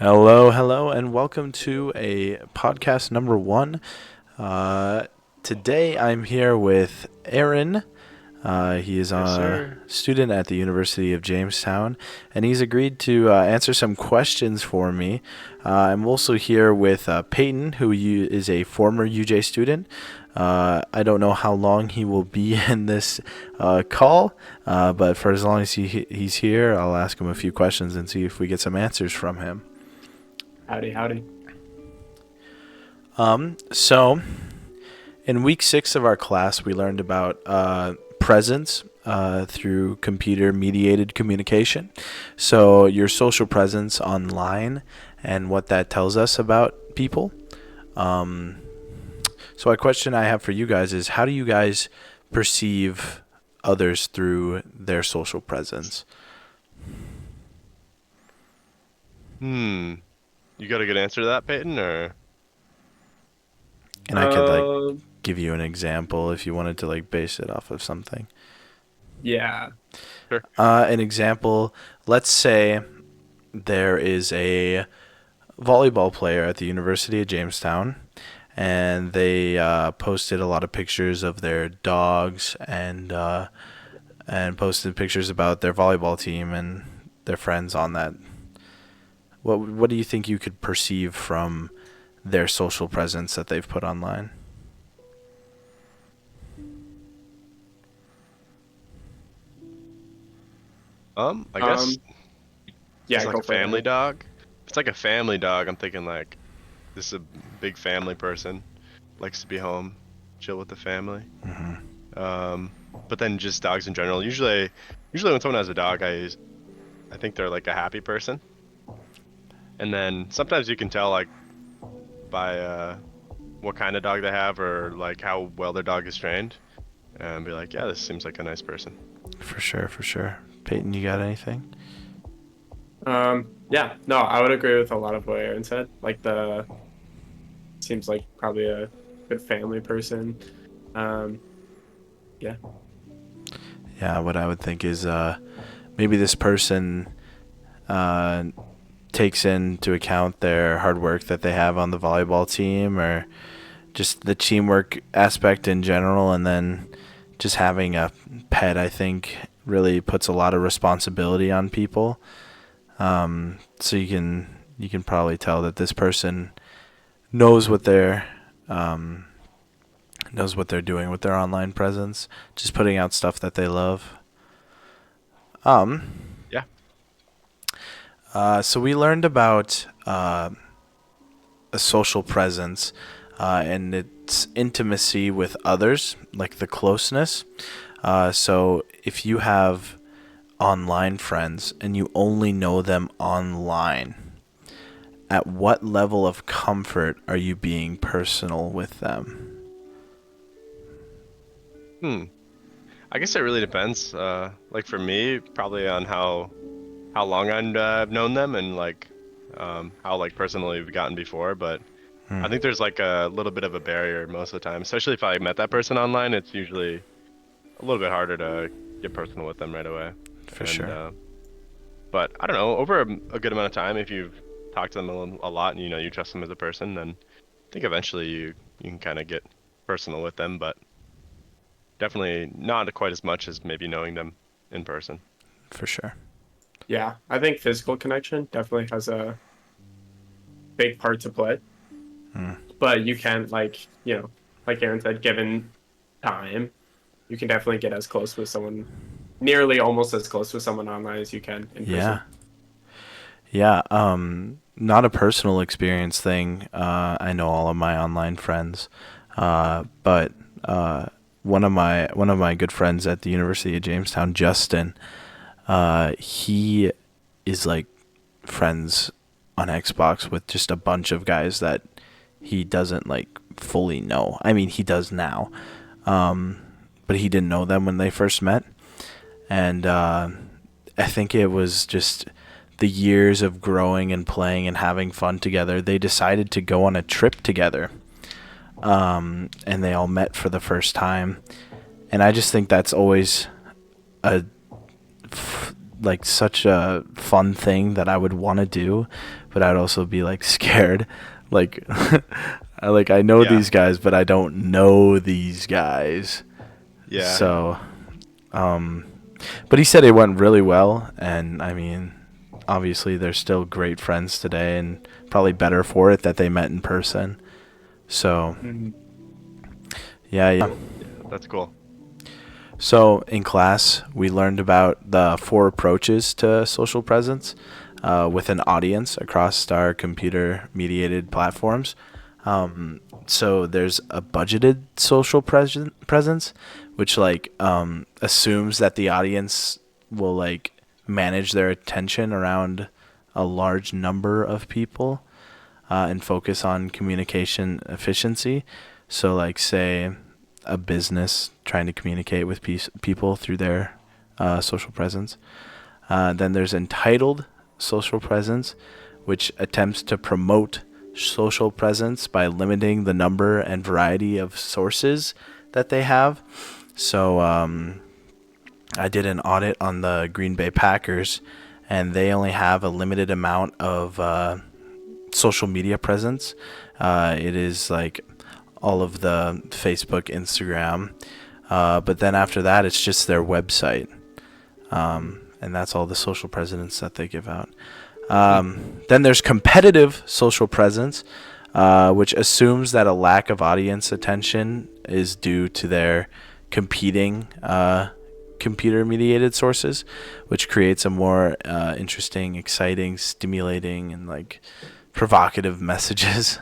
Hello, and welcome to a podcast number one. Today I'm here with Aaron. He is Yes, a sir. student at the University of Jamestown, and he's agreed to answer some questions for me. I'm also here with Peyton, is a former UJ student. I don't know how long he will be in this call, but for as long as he's here, I'll ask him a few questions and see if we get some answers from him. Howdy, howdy. So in week 6 of our class, we learned about presence through computer mediated communication. So your social presence online and what that tells us about people. So a question I have for you guys is, how do you guys perceive others through their social presence? Hmm. You got a good answer to that, Peyton, or? And I could Um, give you an example if you wanted to base it off of something. yeah. Sure. An example, let's say there is a volleyball player at the University of Jamestown, and they posted a lot of pictures of their dogs and posted pictures about their volleyball team and their friends on that. What do you think you could perceive from their social presence that they've put online? I guess it's Yeah, like go a for it, family Mm-hmm. dog. If it's like a family dog, I'm thinking like this is a big family person, likes to be home, chill with the family. Um, but then just dogs in general. Usually when someone has a dog, I think they're like a happy person. And then sometimes you can tell like by what kind of dog they have or like how well their dog is trained, and be like, yeah, this seems like a nice person. For sure, for sure. Peyton, you got anything? Yeah, no, I would agree with a lot of what Aaron said. Like the seems like probably a good family person. Um, yeah. Yeah, what I would think is maybe this person uh, takes into account their hard work that they have on the volleyball team, or just the teamwork aspect in general, and then just having a pet, I think, really puts a lot of responsibility on people. So you can probably tell that this person knows what they're um, knows what they're doing with their online presence, just putting out stuff that they love. Um, Yeah. so we learned about a social presence and its intimacy with others, like the closeness. So if you have online friends and you only know them online, at what level of comfort are you being personal with them? Hmm. I guess it really depends. Like for me, probably on how long I've known them and like how like personally we've gotten before. But Hmm. I think there's like a little bit of a barrier most of the time, especially if I met that person online. It's usually a little bit harder to get personal with them right away. For And sure. but I don't know, over a good amount of time, if you've talked to them a lot and you know you trust them as a person, then I think eventually you can kind of get personal with them. But definitely not quite as much as maybe knowing them in person. For sure. Yeah, I think physical connection definitely has a big part to play. Hmm. But you can like Aaron said, given time, you can definitely get as close with someone, nearly almost as close with someone online as you can in person. Yeah. Yeah. Not a personal experience thing. I know all of my online friends, but one of my good friends at the University of Jamestown, Justin, he is like friends on Xbox with just a bunch of guys that he doesn't like fully know. I mean, he does now, but he didn't know them when they first met, and I think it was just the years of growing and playing and having fun together. They decided to go on a trip together, and they all met for the first time. And I just think that's always a like such a fun thing that I would want to do but I'd also be like scared. Like, I know Yeah. these guys, but I don't know these guys. Yeah. So, but he said it went really well, and I mean, obviously they're still great friends today, and probably better for it that they met in person. So, yeah. That's cool. So in class, we learned about the 4 approaches to social presence with an audience across our computer-mediated platforms. So there's a budgeted social presence, which assumes that the audience will manage their attention around a large number of people and focus on communication efficiency. So say a business trying to communicate with people through their social presence. Then there's entitled social presence, which attempts to promote social presence by limiting the number and variety of sources that they have. So I did an audit on the Green Bay Packers, and they only have a limited amount of social media presence. It is all of the Facebook, Instagram, but then after that, it's just their website, and that's all the social presence that they give out. Then there's competitive social presence, which assumes that a lack of audience attention is due to their competing computer-mediated sources, which creates a more interesting, exciting, stimulating, and provocative messages.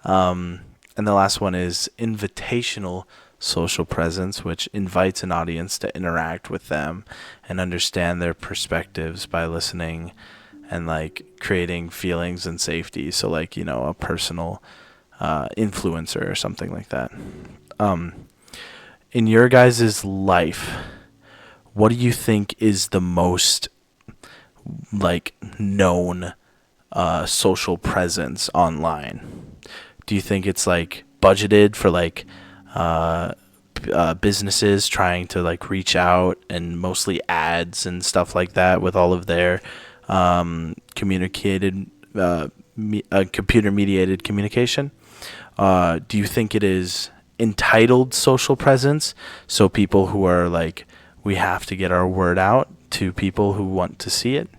And the last one is invitational social presence, which invites an audience to interact with them and understand their perspectives by listening and creating feelings and safety. So a personal influencer or something like that. In your guys' life, what do you think is the most known social presence online? Do you think it's budgeted for businesses trying to reach out, and mostly ads and stuff like that with all of their communicated computer mediated communication? Do you think it is entitled social presence, so people who are we have to get our word out to people who want to see it?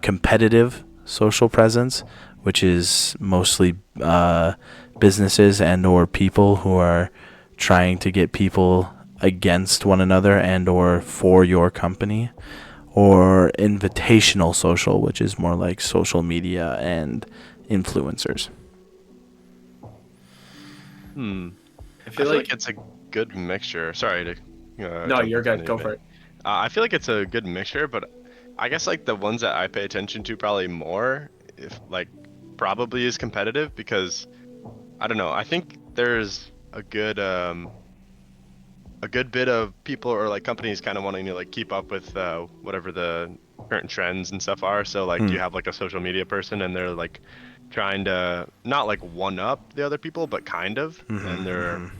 Competitive social presence, which is mostly businesses and or people who are trying to get people against one another and or for your company. Or invitational social, which is more social media and influencers. I feel like it's a good mixture. Sorry to no, you're good. Go for it. I feel like it's a good mixture, but I guess the ones that I pay attention to probably more, if probably is competitive, because I don't know. I think there's a good bit of people or companies kind of wanting to keep up with whatever the current trends and stuff are. So you have a social media person, and they're trying to not one up the other people, but kind of, and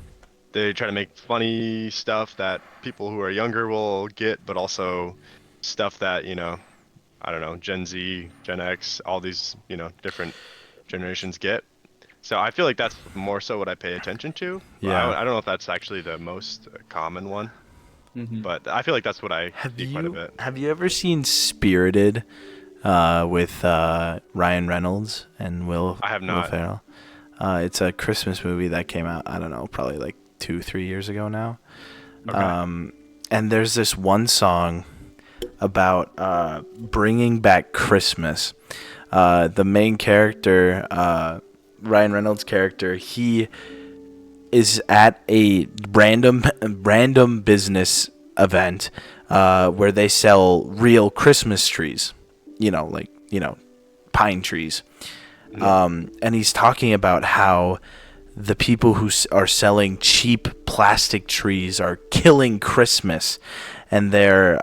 they try to make funny stuff that people who are younger will get, but also stuff that I don't know, Gen Z, Gen X, all these different generations get. So I feel like that's more so what I pay attention to. Yeah. I don't know if that's actually the most common one, but I feel like that's what I see quite a bit. Have you ever seen Spirited with Ryan Reynolds and Will? I have not. Will Ferrell. It's a Christmas movie that came out, I don't know, probably 2-3 years ago now. Okay. And there's this one song about bringing back Christmas. The main character, Ryan Reynolds' character, he is at a random business event where they sell real Christmas trees, pine trees. And he's talking about how the people who are selling cheap plastic trees are killing Christmas, and they're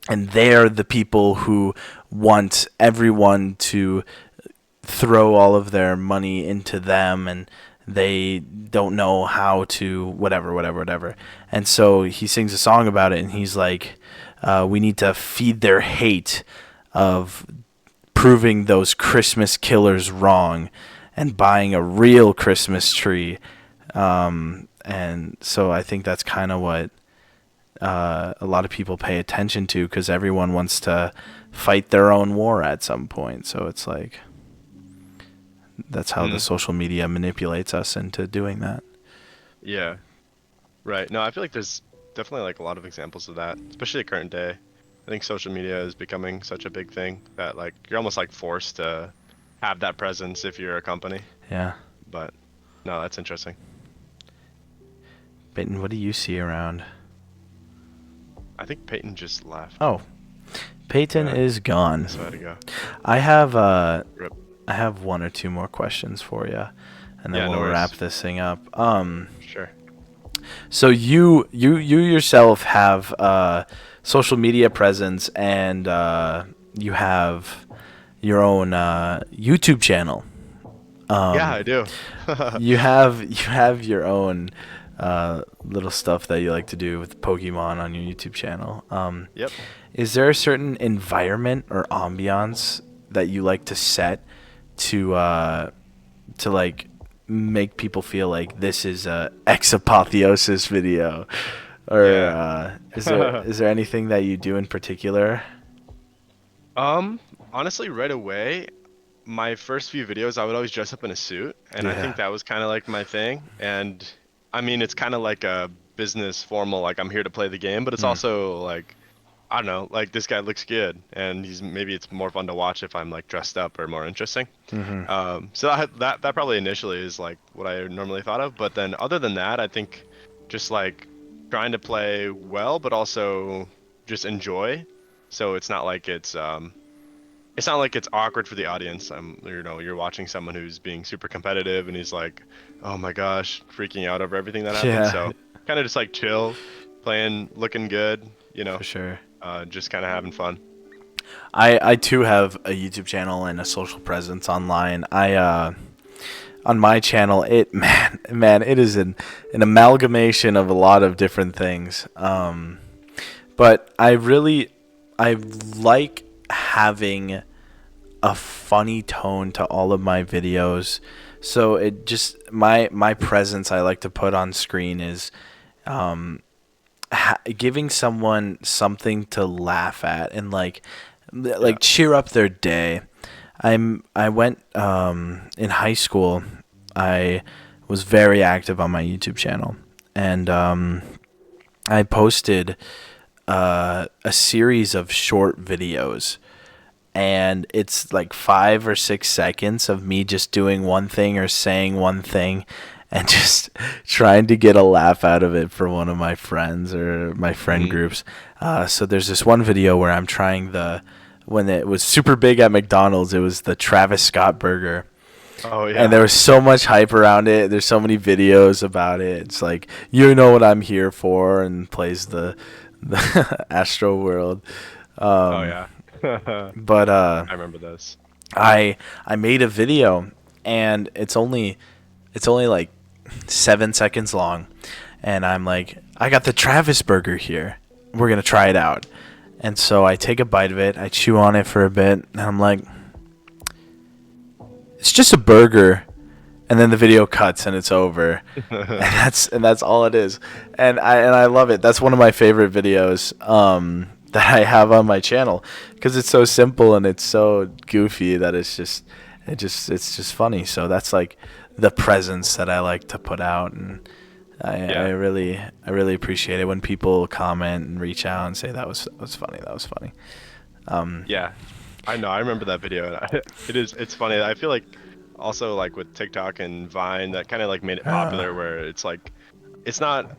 the people who want everyone to throw all of their money into them, and they don't know how to whatever. And so he sings a song about it, and he's we need to feed their hate of proving those Christmas killers wrong and buying a real Christmas tree. And so I think that's kind of what a lot of people pay attention to, because everyone wants to fight their own war at some point. So it's like that's how the social media manipulates us into doing that. Yeah. Right. No, I feel like there's definitely like a lot of examples of that, especially at current day. I think social media is becoming such a big thing that like you're almost like forced to have that presence if you're a company. Yeah. But no, that's interesting. Peyton, what do you see around? I think Peyton just left. Oh, Peyton is gone. So I had to go. I have Rip. I have one or two more questions for you, and then Yeah, no we'll worries. wrap this thing up. Sure. So you yourself have social media presence, and you have your own YouTube channel. Yeah, I do. You have your own little stuff that you like to do with Pokemon on your YouTube channel. Yep. Is there a certain environment or ambiance that you like to set to like make people feel like this is a Exapotheosis video, or is there anything that you do in particular? Honestly, right away, my first few videos, I would always dress up in a suit, and I think that was kind of like my thing. And I mean, it's kind of like a business formal, like I'm here to play the game, but it's also like, I don't know, like this guy looks good, and maybe it's more fun to watch if I'm like dressed up or more interesting. So that probably initially is like what I normally thought of. But then other than that, I think just like trying to play well, but also just enjoy. So it's not like it's awkward for the audience. You're watching someone who's being super competitive and he's like, oh my gosh, freaking out over everything that happened. Yeah. So kind of just like chill, playing, looking good, For sure. just kind of having fun. I too have a YouTube channel and a social presence online. On my channel, it is an amalgamation of a lot of different things. But I like having a funny tone to all of my videos. So it just my presence I like to put on screen is giving someone something to laugh at and like cheer up their day. I went in high school. I was very active on my YouTube channel, and I posted a series of short videos, and it's like 5 or 6 seconds of me just doing one thing or saying one thing and just trying to get a laugh out of it for one of my friends or my friend groups. So there's this one video where I'm trying when it was super big at McDonald's, it was the Travis Scott burger. Oh yeah. And there was so much hype around it. There's so many videos about it. It's like, you know what I'm here for, and plays the Astro World. Oh yeah. But I remember this. I made a video, and it's only like 7 seconds long, and I'm like, I got the Travis burger here. We're gonna try it out. And so I take a bite of it, I chew on it for a bit, and I'm like, it's just a burger. And then the video cuts and it's over. and that's all it is. And I love it. That's one of my favorite videos that I have on my channel, because it's so simple and it's so goofy that it's just funny. So that's like the presence that I like to put out, and I really appreciate it when people comment and reach out and say that was funny. That was funny. Yeah, I know. I remember that video. It's funny. I feel like also like with TikTok and Vine, that kind of like made it popular, where it's like it's not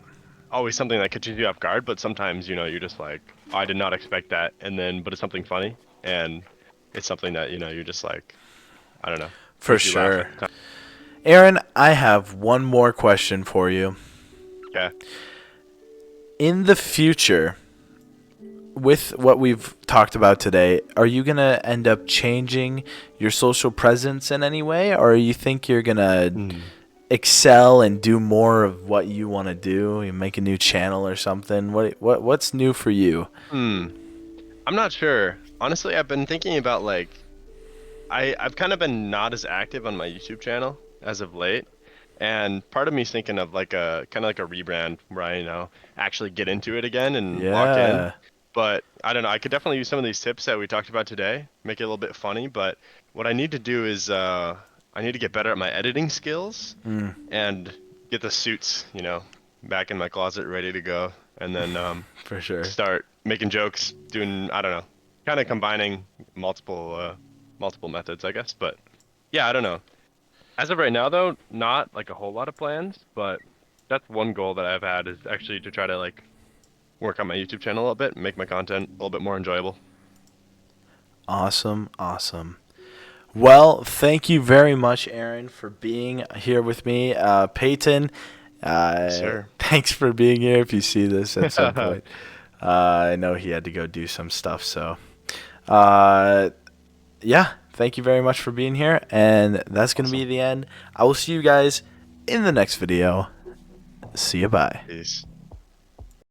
always something that catches you off guard, but sometimes you're just like, oh, I did not expect that, but it's something funny, and it's something that you're just like, I don't know. For sure. Aaron, I have one more question for you. Yeah. In the future, with what we've talked about today, are you going to end up changing your social presence in any way, or you think you're going to excel and do more of what you want to do? You make a new channel or something? What's new for you? I'm not sure. Honestly, I've been thinking about like I've kind of been not as active on my YouTube channel as of late, and part of me's thinking of like a kind of like a rebrand where I, actually get into it again and lock in. Yeah. But I don't know. I could definitely use some of these tips that we talked about today, make it a little bit funny. But what I need to do is I need to get better at my editing skills and get the suits, back in my closet ready to go, and then For sure. start making jokes, doing, I don't know, kind of combining multiple methods, I guess. But yeah, I don't know. As of right now, though, not like a whole lot of plans, but that's one goal that I've had is actually to try to like work on my YouTube channel a little bit, make my content a little bit more enjoyable. Awesome. Well, thank you very much, Aaron, for being here with me. Peyton, Sure. thanks for being here. If you see this at some point, I know he had to go do some stuff. So, yeah, thank you very much for being here. And that's going to be the end. I will see you guys in the next video. See you. Bye. Peace.